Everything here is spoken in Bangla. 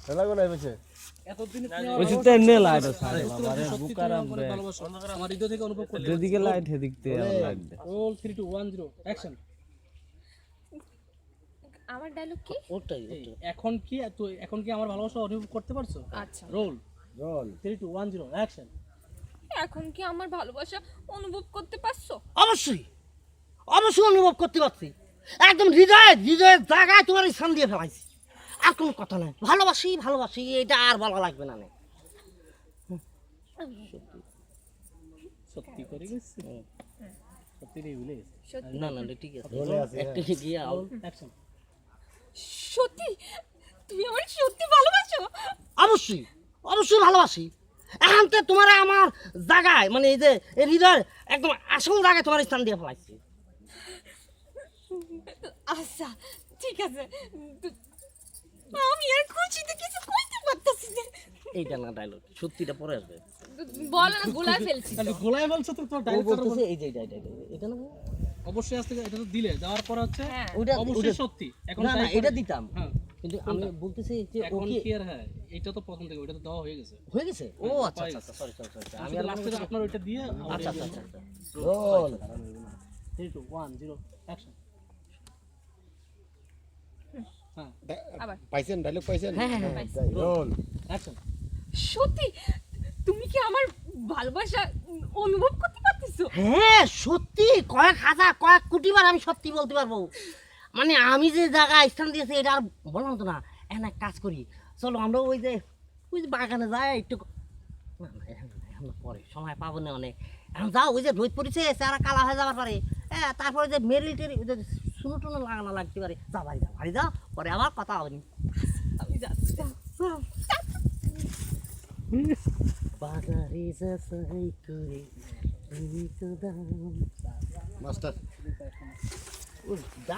খেলা কোনায় বসে এতদিন ওই তো এমনি লাইট আছে আরে বুকারাম বে আমার হৃদয় থেকে অনুভব করতে যেদিকে লাইট সেদিকে লাইট দে রোল 3 2 1 0 অ্যাকশন আমার ডায়লগ কি ওটাই এখন কি আমার ভালোবাসা অনুভব করতে পারছো আচ্ছা রোল রোল 3 2 1 0 অ্যাকশন এখন কি আমার ভালোবাসা অনুভব করতে পারছো অবশ্যই অবশ্যই অনুভব করতে পারছি একদম হৃদয়ের জায়গায় তোমার স্থান দিয়ে ফেলাইছি আর কোনো কথা নাই ভালোবাসি এটা আর বলা লাগবে না সত্যি করে গেছি সত্যি রে ভুলে গেছি সত্যি না ঠিক আছে বলে আছে, একটা গিয়ে অ্যাকশন সত্যি তুমি আমার সত্যি ভালোবাসো অবশ্যই ভালোবাসি এখন তো তোমার আমার জায়গায় মানে এই যে এই হৃদয়ের একদম আসল জায়গায় তোমার স্থান দিয়ে ফেলাইছি আচ্ছা ঠিক আছে আমি আর খুশিতে কিছু কইতে পারতাছি না এইটা না ডায়লগ সত্যিটা পরে আসবে বল না গোলায় ফেলছি তাহলে গোলায় বলছো তো তোর ও ডায়লগ বলতেছে এই যে এটা না অবশ্যই আসতে এটা তো দিলে দেওয়ার পর হচ্ছে হ্যাঁ অবশ্যই সত্যি এখন না তাই এটা দিতাম হ্যাঁ কিন্তু আমি বলতেছি যে ও এখন কি কি আর হ্যাঁ এটা তো প্রথম থেকে ওটা তো দেওয়া হয়ে গেছে হয়ে গেছে ও আচ্ছা সরি আমি আর লাস্টে আপনার ওইটা দিয়ে আচ্ছা রোল 3 2 1 0 অ্যাকশন হ্যাঁ আবার পাইছেন ডায়লগ পাইছেন হ্যাঁ রোল অ্যাকশন সত্যি তুমি কি আমার ভালোবাসা অনুভব করতে পারতেছো হ্যাঁ সত্যি কয়েক কোটিবার আমি সত্যি বলতে পারবো মানে আমি যে জায়গায় স্থান দিয়েছি এটা আর বললাম তো না এখন এক কাজ করি চলো আমরা ওই যে বাগানে যাই একটু না এখন পরে সময় পাবো না অনেক এখন যাও ওই যে রোদ পড়েছে চারা কালা হয়ে যাওয়ার পরে হ্যাঁ তারপরে যে মেরিল টেরি শুনো টুনো লাগানো লাগতে পারে যা বাড়ি যাও পরে আবার কথা হবে না আমি যাচ্ছি বাজারে যাই করে তুমি তো দাম মাস্টার ও দা